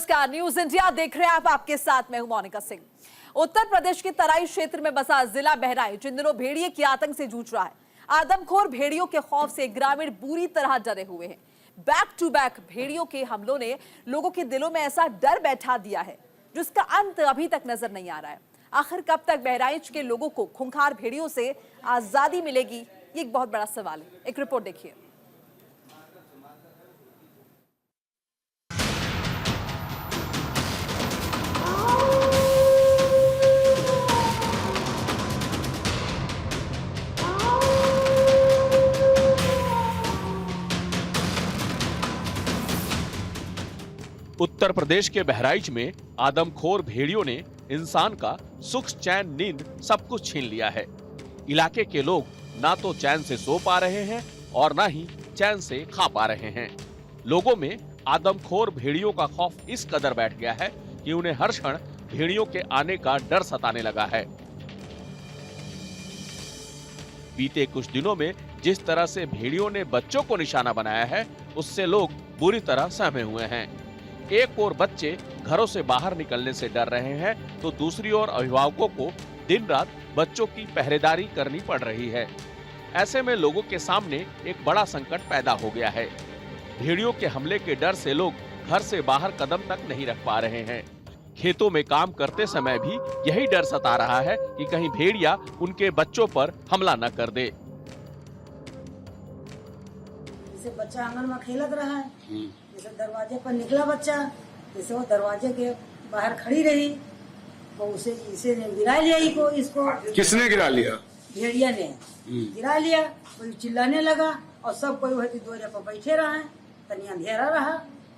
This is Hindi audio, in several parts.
नमस्कार, न्यूज इंडिया देख रहे हैं आप। आपके साथ मैं हूं मोनिका सिंह। उत्तर प्रदेश के तराई क्षेत्र में बसा जिला बहराइच जिन दिनों भेड़िए के आतंक से जूझ रहा है। आदमखोर भेड़ियों के खौफ से ग्रामीण बुरी तरह डरे हुए हैं। बैक टू बैक भेड़ियों के हमलों ने लोगों के दिलों में ऐसा डर बैठा दिया है जिसका अंत अभी तक नजर नहीं आ रहा है। आखिर कब तक बहराइच के लोगों को खूंखार भेड़ियों से आजादी मिलेगी, ये एक बहुत बड़ा सवाल है। एक रिपोर्ट देखिए। उत्तर प्रदेश के बहराइच में आदमखोर भेड़ियों ने इंसान का सुख चैन नींद सब कुछ छीन लिया है। इलाके के लोग ना तो चैन से सो पा रहे हैं और ना ही चैन से खा पा रहे हैं। लोगों में आदमखोर भेड़ियों का खौफ इस कदर बैठ गया है कि उन्हें हर क्षण भेड़ियों के आने का डर सताने लगा है। बीते कुछ दिनों में जिस तरह से भेड़ियों ने बच्चों को निशाना बनाया है, उससे लोग बुरी तरह सहमे हुए हैं। एक ओर बच्चे घरों से बाहर निकलने से डर रहे हैं, तो दूसरी ओर अभिभावकों को दिन रात बच्चों की पहरेदारी करनी पड़ रही है। ऐसे में लोगों के सामने एक बड़ा संकट पैदा हो गया है। भेड़ियों के हमले के डर से लोग घर से बाहर कदम तक नहीं रख पा रहे हैं। खेतों में काम करते समय भी यही डर सता रहा है कि कहीं भेड़िया उनके बच्चों पर हमला न कर दे। जैसे बच्चा आंगन में खेलत रहा है, जैसे दरवाजे पर निकला बच्चा, जैसे वो दरवाजे के बाहर खड़ी रही तो उसे इसे ने गिरा लिया। इसको किसने गिरा लिया? भेड़िया ने गिरा लिया। कोई चिल्लाने लगा और सब कोई वही दोरे पर बैठे रहे। तनी अंधेरा रहा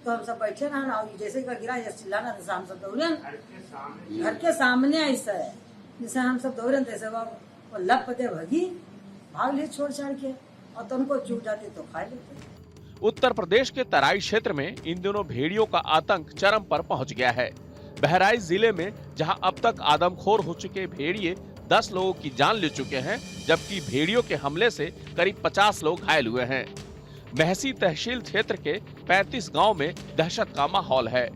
तो हम सब बैठे रहे और जैसे का गिरा जैसे चिल्लाना जैसे हम सब दौड़े घर के सामने। ऐसा है जैसे हम सब दौड़े तैसे वो लप पते भगी भाग लिए छोड़ छाड़ के, और तो उनको चूक जाते तो खा लेते। उत्तर प्रदेश के तराई क्षेत्र में इन दिनों भेड़ियों का आतंक चरम पर पहुंच गया है। बहराइच जिले में जहां अब तक आदमखोर हो चुके भेड़िए 10 लोगों की जान ले चुके हैं, जबकि भेड़ियों के हमले से करीब 50 लोग घायल हुए हैं। महसी तहसील क्षेत्र के 35 गांव में दहशत का माहौल है।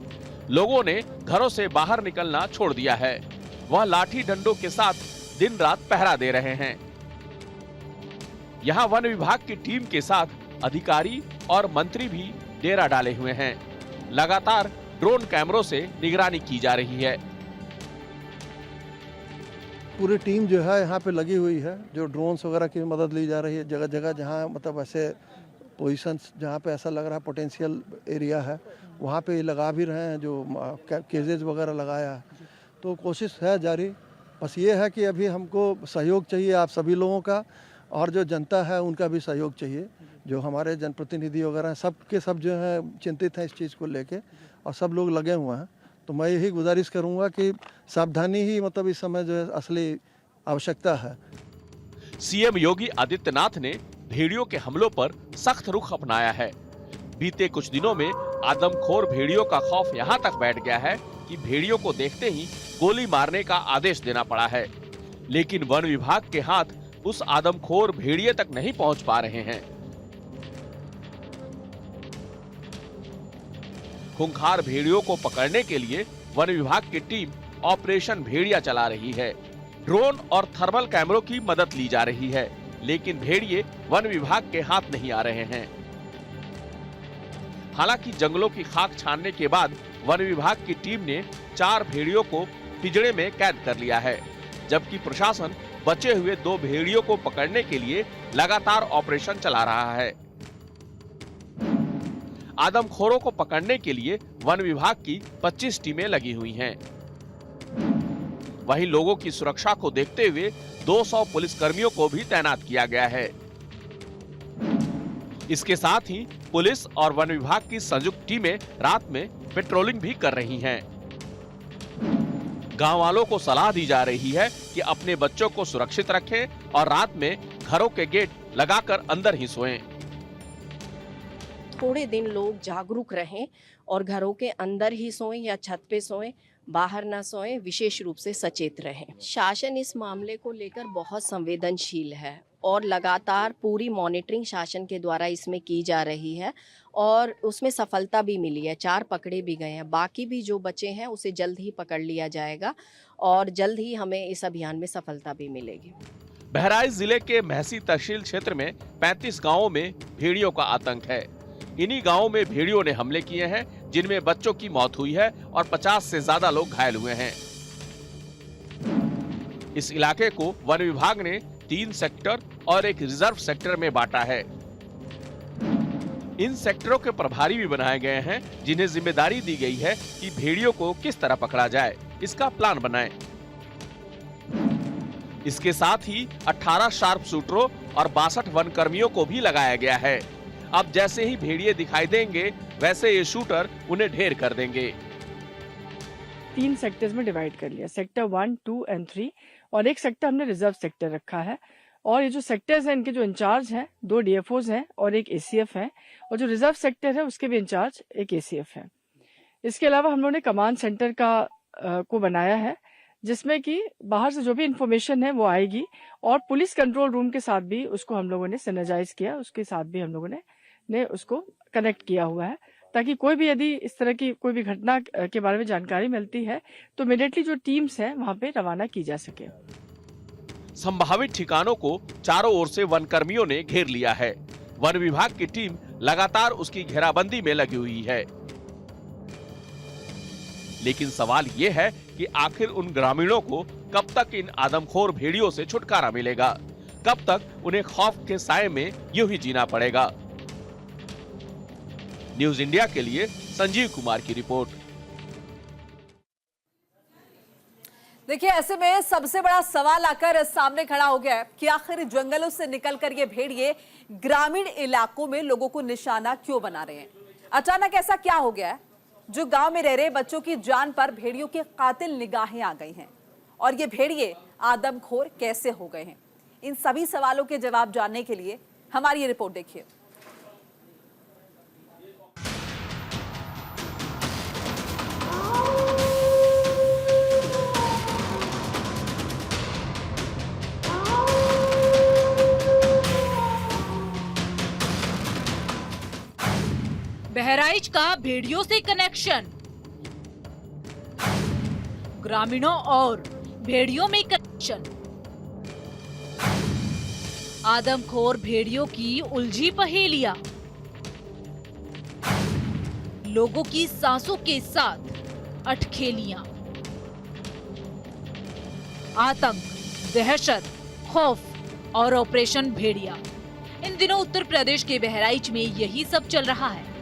लोगों ने घरों से बाहर निकलना छोड़ दिया है। वह लाठी डंडों के साथ दिन रात पहरा दे रहे हैं। यहाँ वन विभाग की टीम के साथ अधिकारी और मंत्री भी डेरा डाले हुए हैं। लगातार ड्रोन कैमरों से निगरानी की जा रही है। पूरी टीम जो है यहाँ पे लगी हुई है, जो ड्रोन्स वगैरह की मदद ली जा रही है। जगह जगह जहाँ मतलब ऐसे पोजीशंस जहाँ पे ऐसा लग रहा है पोटेंशियल एरिया है, वहाँ पे लगा भी रहे हैं, जो केजेज वगैरह लगाया है। तो कोशिश है जारी। बस ये है कि अभी हमको सहयोग चाहिए आप सभी लोगों का, और जो जनता है उनका भी सहयोग चाहिए। जो हमारे जनप्रतिनिधि वगैरह हैं, सब के सब जो है चिंतित हैं इस चीज़ को लेके, और सब लोग लगे हुए हैं। तो मैं यही गुजारिश करूंगा कि सावधानी ही मतलब इस समय जो है असली आवश्यकता है। सीएम योगी आदित्यनाथ ने भेड़ियों के हमलों पर सख्त रुख अपनाया है। बीते कुछ दिनों में आदमखोर भेड़ियों का खौफ यहाँ तक बैठ गया है कि भेड़ियों को देखते ही गोली मारने का आदेश देना पड़ा है। लेकिन वन विभाग के हाथ उस आदमखोर भेड़िए तक नहीं पहुंच पा रहे हैं। खूंखार भेड़ियों को पकड़ने के लिए वन विभाग की टीम ऑपरेशन भेड़िया चला रही है। ड्रोन और थर्मल कैमरों की मदद ली जा रही है, लेकिन भेड़िए वन विभाग के हाथ नहीं आ रहे हैं। हालांकि जंगलों की खाक छानने के बाद वन विभाग की टीम ने 4 भेड़ियों को पिंजड़े में कैद कर लिया है, जबकि प्रशासन बचे हुए 2 भेड़ियों को पकड़ने के लिए लगातार ऑपरेशन चला रहा है। आदमखोरों को पकड़ने के लिए वन विभाग की 25 टीमें लगी हुई हैं। वहीं लोगों की सुरक्षा को देखते हुए 200 पुलिसकर्मियों को भी तैनात किया गया है। इसके साथ ही पुलिस और वन विभाग की संयुक्त टीमें रात में पेट्रोलिंग भी कर रही हैं। गांव वालों को सलाह दी जा रही है कि अपने बच्चों को सुरक्षित रखें और रात में घरों के गेट लगाकर अंदर ही सोएं। थोड़े दिन लोग जागरूक रहें और घरों के अंदर ही सोएं या छत पे सोएं, बाहर ना सोएं, विशेष रूप से सचेत रहें। शासन इस मामले को लेकर बहुत संवेदनशील है और लगातार पूरी मॉनिटरिंग शासन के द्वारा इसमें की जा रही है और उसमें सफलता भी मिली है। 4 पकड़े भी गए हैं, बाकी भी जो बचे हैं उसे जल्द ही पकड़ लिया जाएगा और जल्द ही हमें इस अभियान में सफलता भी मिलेगी। बहराइच जिले के महसी तहसील क्षेत्र में 35 गांवों में भेड़ियों का आतंक है। इन्हीं गांवों में भेड़ियों ने हमले किए हैं, जिनमें बच्चों की मौत हुई है और 50 से ज्यादा लोग घायल हुए हैं। इस इलाके को वन विभाग ने 3 सेक्टर और एक रिजर्व सेक्टर में बांटा है। इन सेक्टरों के प्रभारी भी बनाए गए हैं, जिन्हें जिम्मेदारी दी गई है कि भेड़ियों को किस तरह पकड़ा जाए, इसका प्लान बनाएं। इसके साथ ही 18 शार्प शूटरों और 62 वन कर्मियों को भी लगाया गया है। अब जैसे ही भेड़िए दिखाई देंगे, वैसे ये शूटर उन्हें ढेर कर देंगे। 3 सेक्टर्स में डिवाइड कर लिया, सेक्टर 1, 2 एंड 3, और एक सेक्टर हमने रिजर्व सेक्टर रखा है। और ये जो सेक्टर्स हैं, इनके जो इंचार्ज हैं 2 DFOs हैं और एक ACF है, और जो रिजर्व सेक्टर है उसके भी इंचार्ज एक ACF है। इसके अलावा हम लोगों ने कमांड सेंटर को बनाया है, जिसमें कि बाहर से जो भी इंफॉर्मेशन है वो आएगी और पुलिस कंट्रोल रूम के साथ भी उसको हम लोगों ने सिनर्जाइज किया, उसके साथ भी हम लोगों ने उसको कनेक्ट किया हुआ है, ताकि कोई भी यदि इस तरह की कोई भी घटना के बारे में जानकारी मिलती है तो इमीडिएटली जो टीम्स हैं वहां पे रवाना की जा सके। संभावित ठिकानों को चारों ओर से वन कर्मियों ने घेर लिया है। वन विभाग की टीम लगातार उसकी घेराबंदी में लगी हुई है। लेकिन सवाल ये है कि आखिर उन ग्रामीणों को कब तक इन आदमखोर भेड़ियों से छुटकारा मिलेगा, कब तक उन्हें खौफ के साए में यूं ही जीना पड़ेगा। न्यूज इंडिया के लिए संजीव कुमार की रिपोर्ट। देखिए, ऐसे में सबसे बड़ा सवाल आकर सामने खड़ा हो गया है कि आखिर जंगलों से निकलकर ये भेड़िए ग्रामीण इलाकों में लोगों को निशाना क्यों बना रहे हैं। अचानक ऐसा क्या हो गया है जो गांव में रह रहे बच्चों की जान पर भेड़ियों की कातिल निगाहें आ गई हैं, और ये भेड़िए आदमखोर कैसे हो गए हैं। इन सभी सवालों के जवाब जानने के लिए हमारी ये रिपोर्ट देखिए। बहराइच का भेड़ियों से कनेक्शन, ग्रामीणों और भेड़ियों में कनेक्शन, आदमखोर भेड़ियों की उलझी पहेलियां, लोगों की सांसों के साथ अटखेलियां, आतंक, दहशत, खौफ और ऑपरेशन भेड़िया। इन दिनों उत्तर प्रदेश के बहराइच में यही सब चल रहा है।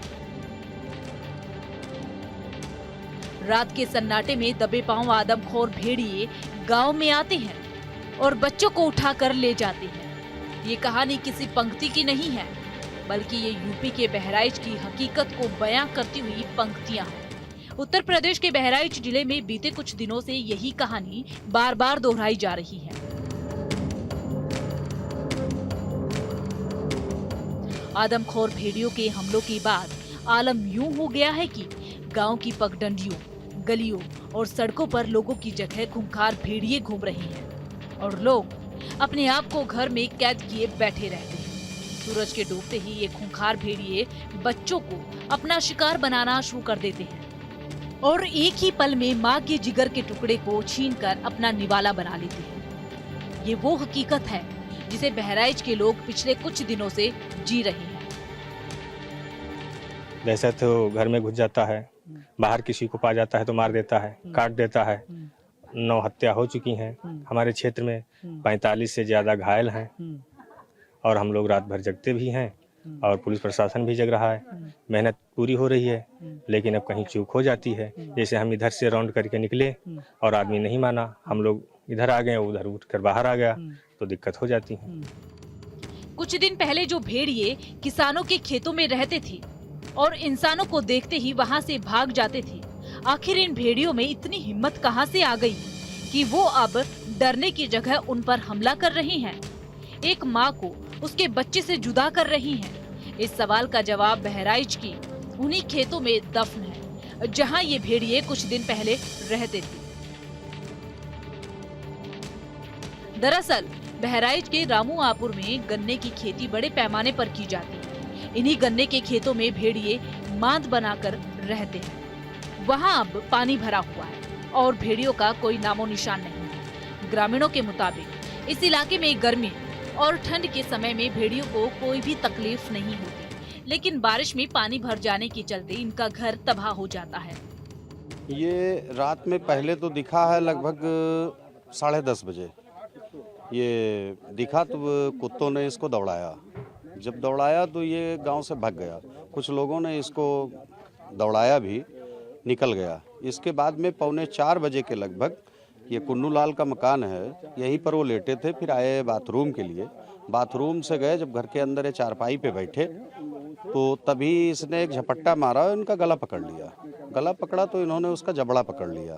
रात के सन्नाटे में दबे पांव आदमखोर भेड़िए गांव में आते हैं और बच्चों को उठाकर ले जाते हैं। ये कहानी किसी पंक्ति की नहीं है, बल्कि ये यूपी के बहराइच की हकीकत को बयां करती हुई पंक्तियां हैं। उत्तर प्रदेश के बहराइच जिले में बीते कुछ दिनों से यही कहानी बार बार दोहराई जा रही है। आदमखोर भेड़ियों के हमलों के बाद आलम यूं हो गया है कि गांव की पगडंडियों, गलियों और सड़कों पर लोगों की जगह खूंखार भेड़िए घूम रहे हैं और लोग अपने आप को घर में कैद किए बैठे रहते हैं। सूरज के डूबते ही ये खूंखार भेड़िए बच्चों को अपना शिकार बनाना शुरू कर देते हैं और एक ही पल में मां के जिगर के टुकड़े को छीनकर अपना निवाला बना लेते हैं। ये वो हकीकत है जिसे बहराइच के लोग पिछले कुछ दिनों से जी रहे हैं। दहशत तो घर में घुस जाता है, बाहर किसी को पा जाता है तो मार देता है, काट देता है। 9 हत्या हो चुकी हैं हमारे क्षेत्र में, 45 से ज्यादा घायल हैं और हम लोग रात भर जगते भी हैं और पुलिस प्रशासन भी जग रहा है। मेहनत पूरी हो रही है, लेकिन अब कहीं चूक हो जाती है। जैसे हम इधर से राउंड करके निकले और आदमी नहीं माना, हम लोग इधर आ गए, उधर उठकर बाहर आ गया, तो दिक्कत हो जाती है। कुछ दिन पहले जो भेड़िए किसानों के खेतों में रहते थे और इंसानों को देखते ही वहां से भाग जाते थे, आखिर इन भेड़ियों में इतनी हिम्मत कहां से आ गई कि वो अब डरने की जगह उन पर हमला कर रही हैं, एक मां को उसके बच्चे से जुदा कर रही हैं। इस सवाल का जवाब बहराइच की उन्हीं खेतों में दफन है, जहां ये भेड़िए कुछ दिन पहले रहते थे। दरअसल बहराइच के रामूआपुर में गन्ने की खेती बड़े पैमाने पर की जाती है। इन्हीं गन्ने के खेतों में भेड़िए मांद बनाकर रहते हैं। वहां अब पानी भरा हुआ है और भेड़ियों का कोई नामो निशान नहीं है। ग्रामीणों के मुताबिक इस इलाके में गर्मी और ठंड के समय में भेड़ियों को कोई भी तकलीफ नहीं होती, लेकिन बारिश में पानी भर जाने के चलते इनका घर तबाह हो जाता है। ये रात में पहले तो दिखा है लगभग 10:30 बजे। ये दिखा तो कुत्तों ने इसको दौड़ाया। जब दौड़ाया तो ये गांव से भाग गया। कुछ लोगों ने इसको दौड़ाया भी, निकल गया। इसके बाद में 3:45 बजे के लगभग ये कुन्नू लाल का मकान है, यहीं पर वो लेटे थे। फिर आए बाथरूम के लिए, बाथरूम से गए, जब घर के अंदर चारपाई पे बैठे तो तभी इसने एक झपट्टा मारा, उनका गला पकड़ लिया। गला पकड़ा तो इन्होंने उसका जबड़ा पकड़ लिया।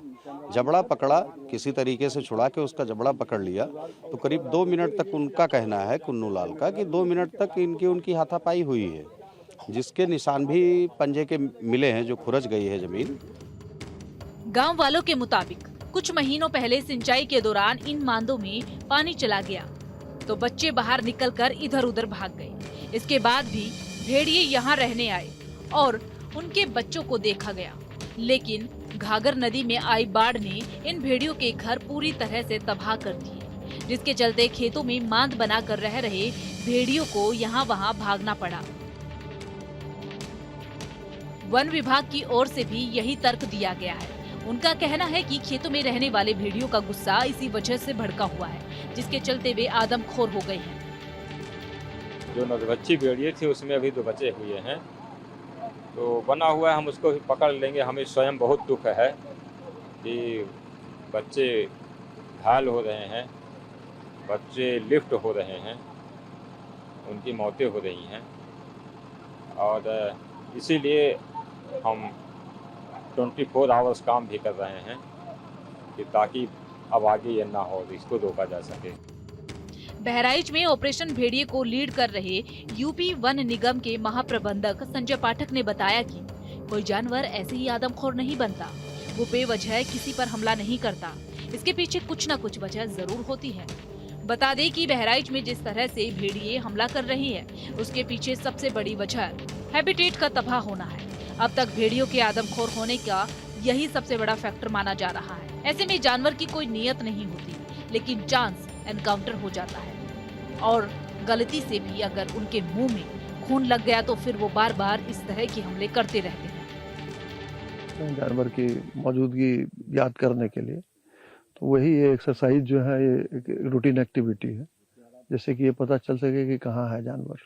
जबड़ा पकड़ा, किसी तरीके से छुड़ा के उसका जबड़ा पकड़ लिया। तो करीब 2 मिनट तक उनका कहना है, कुन्नू लाल का, कि 2 मिनट तक उनकी हाथापाई हुई है, जिसके निशान भी पंजे के मिले हैं, जो खुरच गई है जमीन। गांव वालों के मुताबिक कुछ महीनों पहले सिंचाई के दौरान इन मांदों में पानी चला गया तो बच्चे बाहर निकलकर इधर उधर भाग गए। इसके बाद भी भेड़िए यहाँ रहने आए और उनके बच्चों को देखा गया, लेकिन घाघर नदी में आई बाढ़ ने इन भेड़ियों के घर पूरी तरह से तबाह कर दिए, जिसके चलते खेतों में मांद बनाकर रह रहे भेड़ियों को यहाँ वहाँ भागना पड़ा। वन विभाग की ओर से भी यही तर्क दिया गया है। उनका कहना है कि खेतों में रहने वाले भेड़ियों का गुस्सा इसी वजह से भड़का हुआ है, जिसके चलते वे आदमखोर हो गए हैं। जो नवबच्ची भेड़िए थी उसमें अभी 2 बचे हुए हैं, तो बना हुआ है, हम उसको भी पकड़ लेंगे। हमें स्वयं बहुत दुख है कि बच्चे घायल हो रहे हैं, बच्चे लिफ्ट हो रहे हैं, उनकी मौतें हो रही हैं, और इसीलिए हम 24 आवर्स काम भी कर रहे हैं कि ताकि अब आगे ये ना हो, इसको रोका जा सके। बहराइच में ऑपरेशन भेड़िए को लीड कर रहे यूपी वन निगम के महाप्रबंधक संजय पाठक ने बताया कि कोई जानवर ऐसे ही आदमखोर नहीं बनता, वो बेवजह किसी पर हमला नहीं करता, इसके पीछे कुछ न कुछ वजह जरूर होती है। बता दें कि बहराइच में जिस तरह से भेड़िए हमला कर रही है, उसके पीछे सबसे बड़ी वजह हैबिटेट का तबाह होना है। अब तक भेड़ियों के आदमखोर होने का यही सबसे बड़ा फैक्टर माना जा रहा है। ऐसे में जानवर की कोई नियत नहीं होती, लेकिन चांस एनकाउंटर हो जाता है, और गलती से भी अगर उनके मुंह में खून लग गया तो फिर वो बार बार इस तरह के हमले करते रहते हैं। जानवर की मौजूदगी याद करने के लिए तो वही ये एक्सरसाइज जो है, ये एक रूटीन एक्टिविटी है, जैसे कि ये पता चल सके कि कहाँ है जानवर,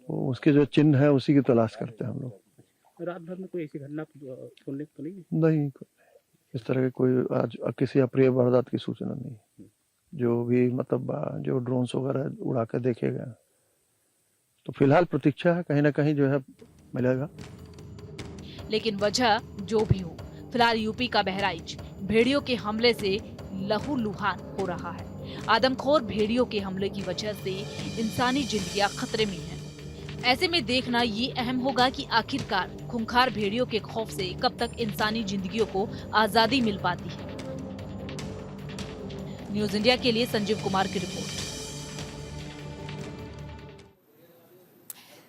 तो उसके जो चिन्ह है उसी की तलाश करते हैं हम लोग। रात भर में कोई ऐसी घटना सुनने को नहीं, इस तरह के कोई आज किसी अप्रिय वारदात की सूचना नहीं। जो भी मतलब जो ड्रोन्स वगैरह उड़ा कर देखे गए, तो फिलहाल प्रतीक्षा है, कहीं ना कहीं जो है मिलेगा। लेकिन वजह जो भी हो, फिलहाल यूपी का बहराइच भेड़ियों के हमले से लहूलुहान हो रहा है। आदमखोर भेड़ियों के हमले की वजह से इंसानी जिंदगियां खतरे में हैं। ऐसे में देखना ये अहम होगा कि आखिरकार खूंखार भेड़ियों के खौफ से कब तक इंसानी जिंदगियों को आजादी मिल पाती है। न्यूज इंडिया के लिए संजीव कुमार की रिपोर्ट।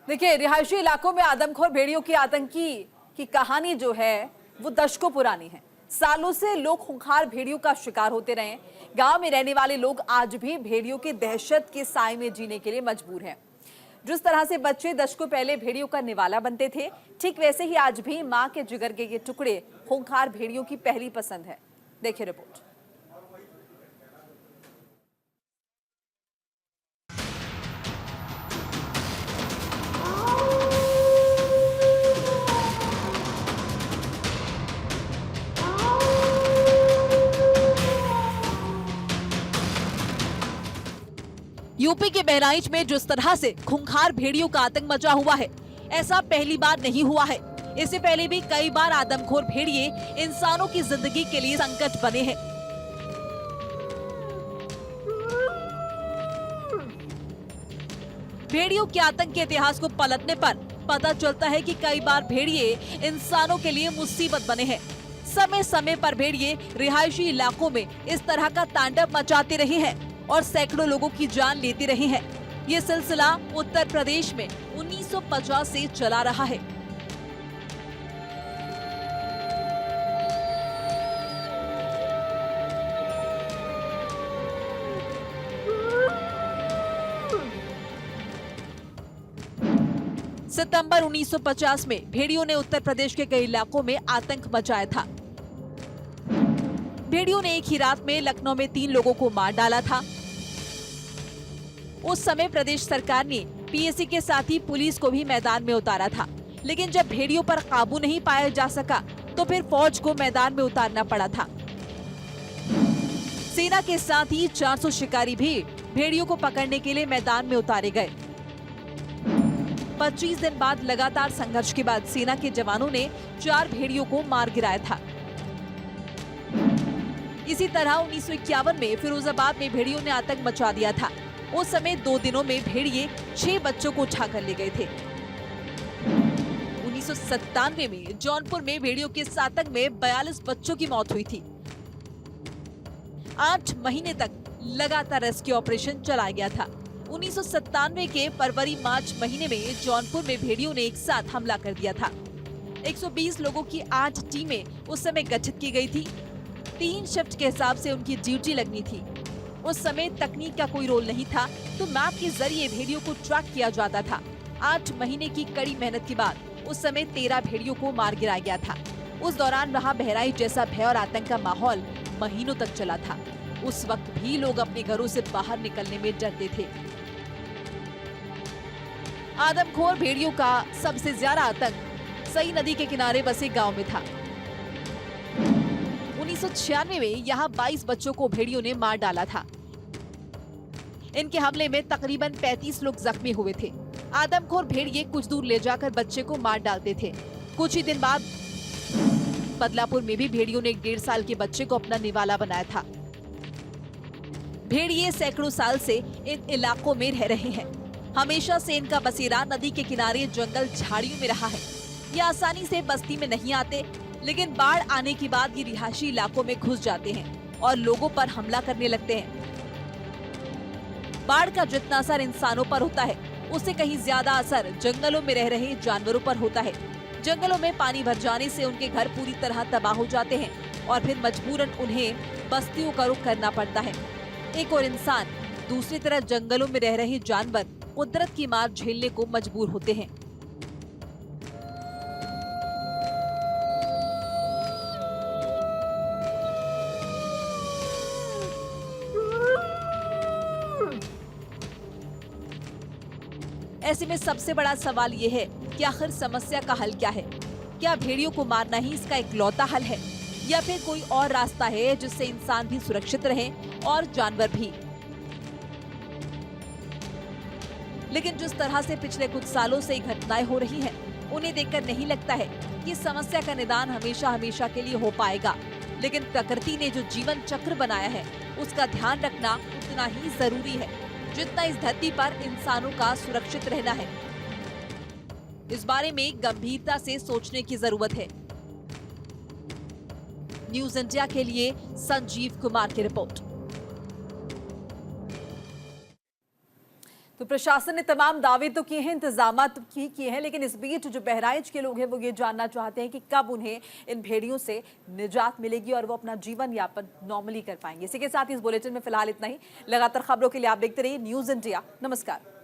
देखिए, रिहायशी इलाकों में आदमखोर भेड़ियों की आतंकी की कहानी जो है वो दशकों पुरानी है। सालों से लोग खूंखार भेड़ियों का शिकार होते रहे। गांव में रहने वाले लोग आज भी भेड़ियों की दहशत के साए में जीने के लिए मजबूर हैं। जिस तरह से बच्चे दशकों पहले भेड़ियों का निवाला बनते थे, ठीक वैसे ही आज भी मां के जिगर के ये टुकड़े खूंखार भेड़ियों की पहली पसंद है। देखिए रिपोर्ट। यूपी के बहराइच में जिस तरह से खूंखार भेड़ियों का आतंक मचा हुआ है, ऐसा पहली बार नहीं हुआ है। इससे पहले भी कई बार आदमखोर भेड़िए इंसानों की जिंदगी के लिए संकट बने हैं। भेड़ियों के आतंक के इतिहास को पलटने पर पता चलता है कि कई बार भेड़िए इंसानों के लिए मुसीबत बने हैं। समय समय पर भेड़िए रिहायशी इलाकों में इस तरह का तांडव मचाते रहे हैं। और सैकड़ों लोगों की जान लेते रहे हैं। ये सिलसिला उत्तर प्रदेश में 1950 से चला रहा है। सितंबर 1950 में भेड़ियों ने उत्तर प्रदेश के कई इलाकों में आतंक मचाया था। भेड़ियों ने एक ही रात में लखनऊ में 3 लोगों को मार डाला था। उस समय प्रदेश सरकार ने पीएसी के साथ ही पुलिस को भी मैदान में उतारा था, लेकिन जब भेड़ियों पर काबू नहीं पाया जा सका तो फिर फौज को मैदान में उतारना पड़ा था। सेना के साथ ही 400 शिकारी भी भेड़ियों को पकड़ने के लिए मैदान में उतारे गए। 25 दिन बाद लगातार संघर्ष के बाद सेना के जवानों ने 4 भेड़ियों को मार गिराया था। इसी तरह 1951 में फिरोजाबाद में भेड़ियों ने आतंक मचा दिया था। उस समय 2 दिनों में भेड़िए 6 बच्चों को उठा कर ले गए थे। 1997 में जौनपुर में भेड़ियों के आतंक में 42 बच्चों की मौत हुई थी। 8 महीने तक लगातार रेस्क्यू ऑपरेशन चलाया गया था। 1997 के फरवरी-मार्च महीने में जौनपुर में भेड़ियों ने एक साथ हमला कर दिया था। 120 लोगों की 8 टीमें उस समय गठित की गई थी। 3 शिफ्ट के हिसाब से उनकी ड्यूटी लगनी थी। उस समय तकनीक का कोई रोल नहीं था, तो मैप के जरिए भेड़ियों को ट्रैक किया जाता था। 8 महीने की कड़ी मेहनत के बाद उस समय 13 भेड़ियों को मार गिराया गया था। उस दौरान वहाँ बहराइच जैसा भय और आतंक का माहौल महीनों तक चला था। उस वक्त भी लोग अपने घरों से बाहर निकलने में डरते थे। आदमखोर भेड़ियों का सबसे ज्यादा आतंक सई नदी के किनारे बसे गांव में था। 1996 में यहाँ 22 बच्चों को भेड़ियों ने मार डाला था। इनके हमले में तकरीबन 35 लोग जख्मी हुए थे। आदमखोर भेड़िए कुछ दूर ले जाकर बच्चे को मार डालते थे। कुछ ही दिन बाद बदलापुर में भी भेड़ियों ने एक 1.5 साल के बच्चे को अपना निवाला बनाया था। भेड़िए सैकड़ों साल से इन इलाकों में रह रहे हैं। हमेशा से इनका बसेरा नदी के किनारे जंगल झाड़ियों में रहा है। ये आसानी से बस्ती में नहीं आते, लेकिन बाढ़ आने के बाद ये रिहायशी इलाकों में घुस जाते हैं और लोगों पर हमला करने लगते हैं। बाढ़ का जितना असर इंसानों पर होता है, उससे कहीं ज्यादा असर जंगलों में रह रहे जानवरों पर होता है। जंगलों में पानी भर जाने से उनके घर पूरी तरह तबाह हो जाते हैं और फिर मजबूरन उन्हें बस्तियों का रुख करना पड़ता है। एक और इंसान, दूसरी तरफ जंगलों में रह रहे जानवर कुदरत की मार झेलने को मजबूर होते हैं। ऐसे में सबसे बड़ा सवाल ये है कि आखिर समस्या का हल क्या है? क्या भेड़ियों को मारना ही इसका इकलौता हल है, या फिर कोई और रास्ता है जिससे इंसान भी सुरक्षित रहे और जानवर भी? लेकिन जिस तरह से पिछले कुछ सालों से घटनाएं हो रही हैं, उन्हें देखकर नहीं लगता है कि समस्या का निदान हमेशा हमेशा के लिए हो पाएगा। लेकिन प्रकृति ने जो जीवन चक्र बनाया है, उसका ध्यान रखना उतना ही जरूरी है जितना इस धरती पर इंसानों का सुरक्षित रहना है। इस बारे में गंभीरता से सोचने की जरूरत है। न्यूज इंडिया के लिए संजीव कुमार की रिपोर्ट। तो प्रशासन ने तमाम दावे तो किए हैं, इंतजाम किए हैं, लेकिन इस बीच जो बहराइच के लोग हैं वो ये जानना चाहते हैं कि कब उन्हें इन भेड़ियों से निजात मिलेगी और वो अपना जीवन यापन नॉर्मली कर पाएंगे। इसी के साथ इस बुलेटिन में फिलहाल इतना ही। लगातार खबरों के लिए आप देखते रहिए न्यूज इंडिया। नमस्कार।